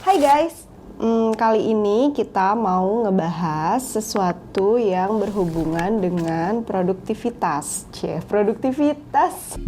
Hai guys, kali ini kita mau ngebahas sesuatu yang berhubungan dengan produktivitas. Produktivitas.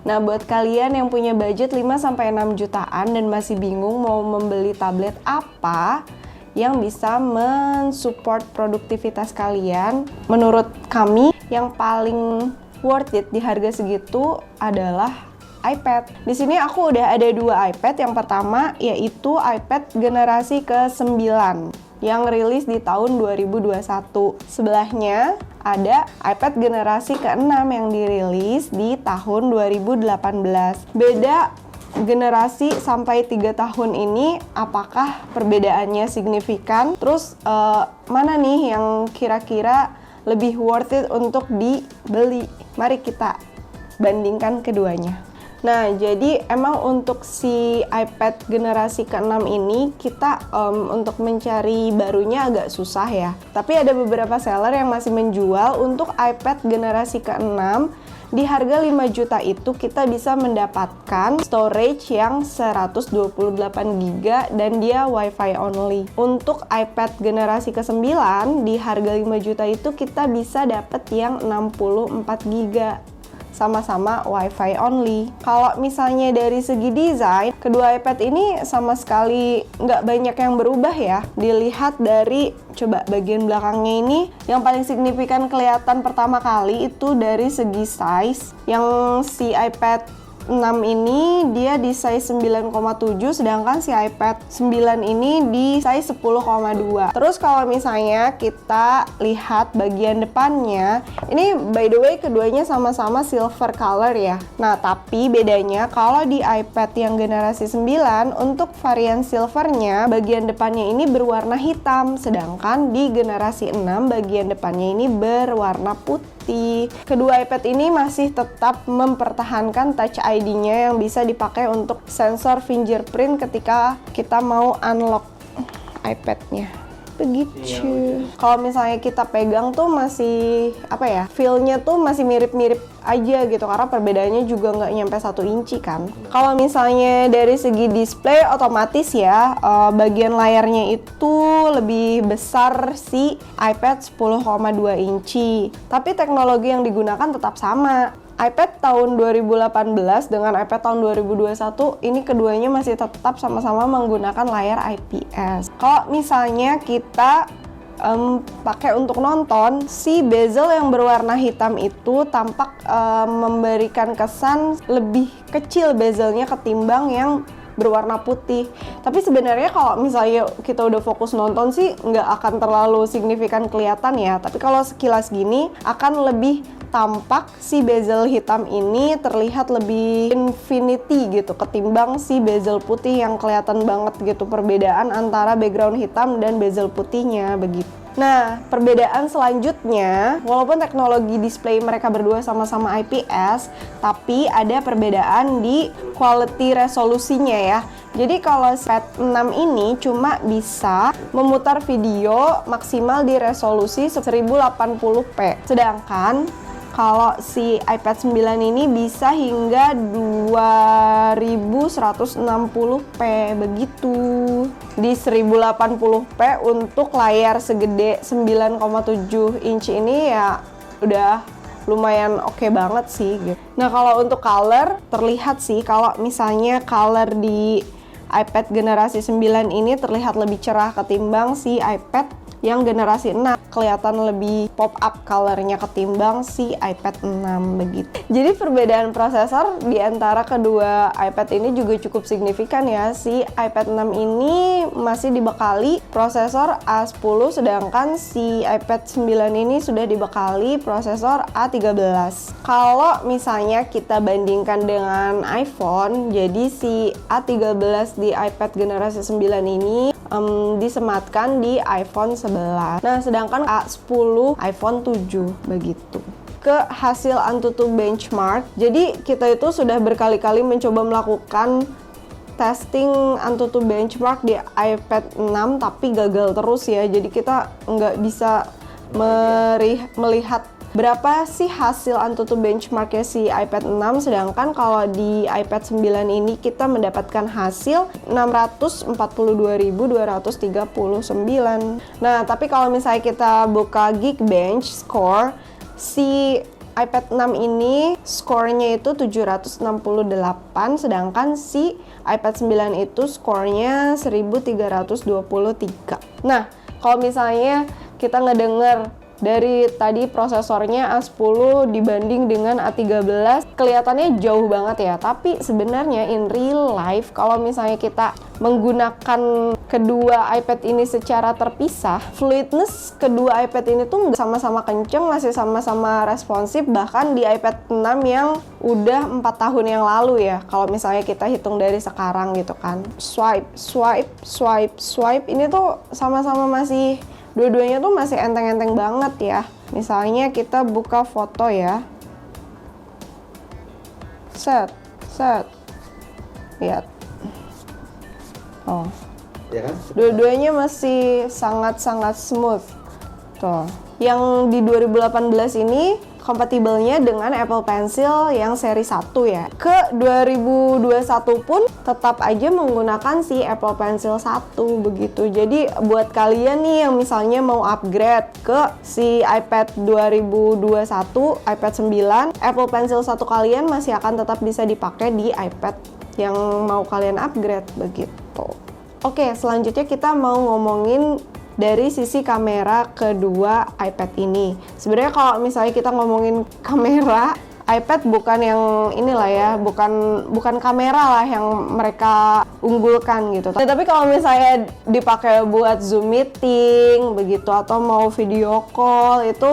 Nah, buat kalian yang punya budget 5-6 jutaan dan masih bingung mau membeli tablet apa yang bisa mensupport produktivitas kalian, menurut kami yang paling worth it di harga segitu adalah iPad. Di sini aku udah ada 2 iPad. Yang pertama yaitu iPad generasi ke-9 yang rilis di tahun 2021. Sebelahnya ada iPad generasi ke-6 yang dirilis di tahun 2018. Beda generasi sampai 3 tahun ini, apakah perbedaannya signifikan? Terus mana nih yang kira-kira lebih worth it untuk dibeli? Mari kita bandingkan keduanya. Nah, jadi emang untuk si iPad generasi ke-6 ini kita untuk mencari barunya agak susah ya. Tapi ada beberapa seller yang masih menjual untuk iPad generasi ke-6 di harga 5 juta itu kita bisa mendapatkan storage yang 128GB dan dia WiFi only. Untuk iPad generasi ke-9 di harga 5 juta itu kita bisa dapat yang 64GB. Sama-sama WiFi only. Kalau misalnya dari segi desain, kedua iPad ini sama sekali nggak banyak yang berubah ya. Dilihat dari, coba bagian belakangnya ini, yang paling signifikan kelihatan pertama kali itu dari segi size. Yang si iPad 6 ini dia di size 9,7, sedangkan si iPad 9 ini di size 10,2. Terus kalau misalnya kita lihat bagian depannya, ini by the way keduanya sama-sama silver color ya. Nah, tapi bedanya kalau di iPad yang generasi 9 untuk varian silvernya bagian depannya ini berwarna hitam, sedangkan di generasi 6 bagian depannya ini berwarna putih. Kedua iPad ini masih tetap mempertahankan Touch ID-nya yang bisa dipakai untuk sensor fingerprint ketika kita mau unlock iPad-nya. Begitu. Kalau misalnya kita pegang tuh masih feel-nya tuh masih mirip-mirip aja gitu, karena perbedaannya juga nggak nyampe 1 inci kan. Kalau misalnya dari segi display otomatis ya, bagian layarnya itu lebih besar si iPad 10,2 inci. Tapi teknologi yang digunakan tetap sama. iPad tahun 2018 dengan iPad tahun 2021 ini keduanya masih tetap sama-sama menggunakan layar IPS. Kalau misalnya kita pakai untuk nonton, si bezel yang berwarna hitam itu tampak memberikan kesan lebih kecil bezelnya ketimbang yang berwarna putih. Tapi sebenarnya kalau misalnya kita udah fokus nonton sih nggak akan terlalu signifikan kelihatan ya. Tapi kalau sekilas gini akan lebih tampak si bezel hitam ini terlihat lebih infinity gitu ketimbang si bezel putih yang kelihatan banget gitu perbedaan antara background hitam dan bezel putihnya begitu. Nah, perbedaan selanjutnya, walaupun teknologi display mereka berdua sama-sama IPS, tapi ada perbedaan di quality resolusinya ya. Jadi kalau iPad 6 ini cuma bisa memutar video maksimal di resolusi 1080p. Sedangkan kalau si iPad 9 ini bisa hingga 2160p begitu. Di 1080p untuk layar segede 9,7 inci ini ya udah lumayan oke banget sih gitu. Nah, kalau untuk color terlihat sih kalau misalnya color di iPad generasi 9 ini terlihat lebih cerah ketimbang si iPad yang generasi 6, kelihatan lebih pop up colornya ketimbang si iPad 6 begitu. Jadi perbedaan prosesor di antara kedua iPad ini juga cukup signifikan ya. Si iPad 6 ini masih dibekali prosesor A10, sedangkan si iPad 9 ini sudah dibekali prosesor A13. Kalau misalnya kita bandingkan dengan iPhone, jadi si A13 di iPad generasi 9 ini disematkan di iPhone 11. Nah, sedangkan A10 iPhone 7 begitu. Ke hasil AnTuTu benchmark, jadi kita itu sudah berkali-kali mencoba melakukan testing AnTuTu benchmark di iPad 6 tapi gagal terus ya. Jadi kita nggak bisa melihat Berapa sih hasil AnTuTu benchmarknya si iPad 6, sedangkan kalau di iPad 9 ini kita mendapatkan hasil 642.239. Nah, tapi kalau misalnya kita buka Geekbench score, si iPad 6 ini skornya itu 768, sedangkan si iPad 9 itu skornya 1323. Nah, kalau misalnya kita ngedenger dari tadi prosesornya A10 dibanding dengan A13, kelihatannya jauh banget ya. Tapi sebenarnya in real life, kalau misalnya kita menggunakan kedua iPad ini secara terpisah, fluidness kedua iPad ini tuh sama-sama kenceng, masih sama-sama responsif, bahkan di iPad 6 yang udah 4 tahun yang lalu ya, kalau misalnya kita hitung dari sekarang gitu kan. Swipe, ini tuh sama-sama masih, dua-duanya tuh masih enteng-enteng banget ya. Misalnya kita buka foto ya, set, lihat. Oh, ya kan? dua-duanya masih sangat-sangat smooth. Tuh. Yang di 2018 ini kompatibelnya dengan Apple Pencil yang seri 1 ya. Ke 2021 pun tetap aja menggunakan si Apple Pencil 1 begitu. Jadi buat kalian nih yang misalnya mau upgrade ke si iPad 2021, iPad 9, Apple Pencil 1 kalian masih akan tetap bisa dipakai di iPad yang mau kalian upgrade begitu. Oke, selanjutnya kita mau ngomongin dari sisi kamera kedua iPad ini. Sebenarnya kalau misalnya kita ngomongin kamera, iPad bukan yang inilah ya, bukan kamera lah yang mereka unggulkan gitu. Tapi kalau misalnya dipakai buat Zoom meeting begitu atau mau video call, itu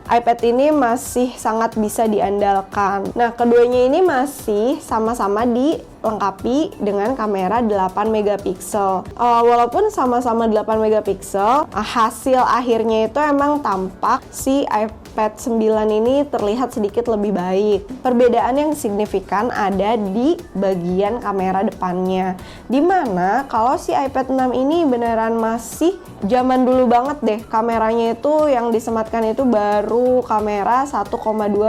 iPad ini masih sangat bisa diandalkan. Nah, keduanya ini masih sama-sama dilengkapi dengan kamera 8 megapiksel. Walaupun sama-sama 8 megapiksel, hasil akhirnya itu emang tampak si iPad 9 ini terlihat sedikit lebih baik. Perbedaan yang signifikan ada di bagian kamera depannya. Dimana kalau si iPad 6 ini beneran masih zaman dulu banget deh, kameranya itu yang disematkan itu baru kamera 1,2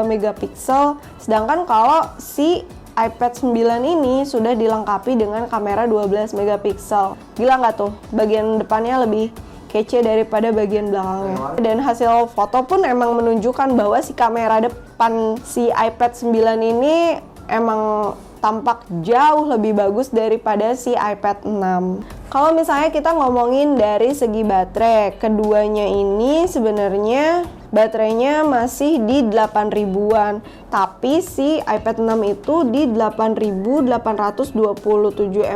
megapiksel, sedangkan kalau si iPad 9 ini sudah dilengkapi dengan kamera 12 megapiksel. Gila nggak tuh? Bagian depannya lebih kece daripada bagian belakangnya. Dan hasil foto pun emang menunjukkan bahwa si kamera depan si iPad 9 ini emang tampak jauh lebih bagus daripada si iPad 6. Kalau misalnya kita ngomongin dari segi baterai, keduanya ini sebenarnya baterainya masih di 8000-an, tapi si iPad 6 itu di 8827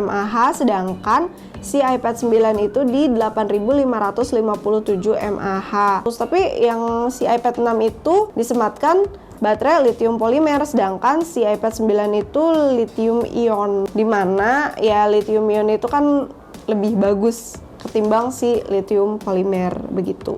mAh, sedangkan si iPad 9 itu di 8557 mAh. Terus tapi yang si iPad 6 itu disematkan baterai lithium polimer, sedangkan si iPad 9 itu lithium ion, dimana ya lithium ion itu kan lebih bagus ketimbang si lithium polimer begitu.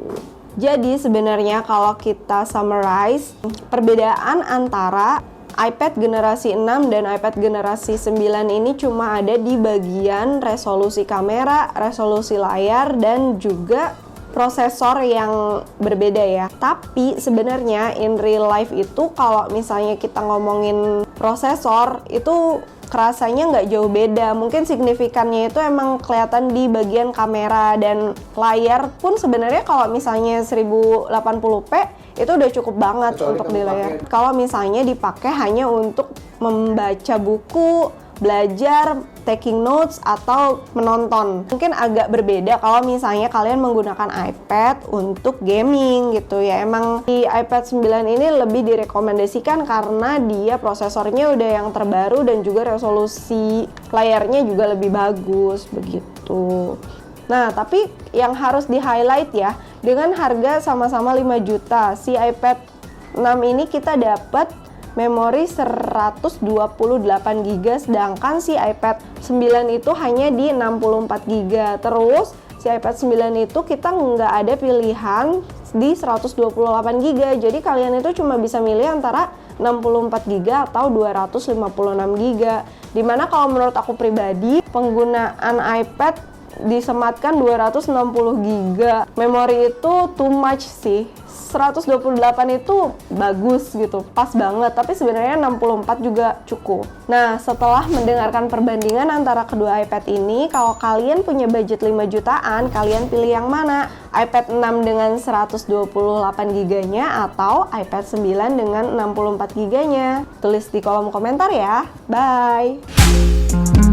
Jadi sebenarnya kalau kita summarize, perbedaan antara iPad generasi 6 dan iPad generasi 9 ini cuma ada di bagian resolusi kamera, resolusi layar, dan juga prosesor yang berbeda ya. Tapi sebenarnya in real life itu kalau misalnya kita ngomongin prosesor itu kerasanya nggak jauh beda. Mungkin signifikannya itu emang kelihatan di bagian kamera, dan layar pun sebenarnya kalau misalnya 1080p itu udah cukup banget untuk di layar. Kalau misalnya dipakai hanya untuk membaca buku, belajar, taking notes, atau menonton. Mungkin agak berbeda kalau misalnya kalian menggunakan iPad untuk gaming gitu ya. Emang di iPad 9 ini lebih direkomendasikan karena dia prosesornya udah yang terbaru dan juga resolusi layarnya juga lebih bagus begitu. Nah, tapi yang harus di-highlight ya, dengan harga sama-sama 5 juta, si iPad 6 ini kita dapat memori 128 GB, sedangkan si iPad 9 itu hanya di 64 GB. Terus si iPad 9 itu kita nggak ada pilihan di 128 GB, jadi kalian itu cuma bisa milih antara 64 GB atau 256 GB. Dimana kalau menurut aku pribadi, penggunaan iPad disematkan 260 GB memori itu too much sih. 128 itu bagus gitu, pas banget, tapi sebenarnya 64 juga cukup. Nah, setelah mendengarkan perbandingan antara kedua iPad ini, kalau kalian punya budget 5 jutaan, kalian pilih yang mana? iPad 6 dengan 128 GB-nya atau iPad 9 dengan 64 GB-nya? Tulis di kolom komentar ya. Bye!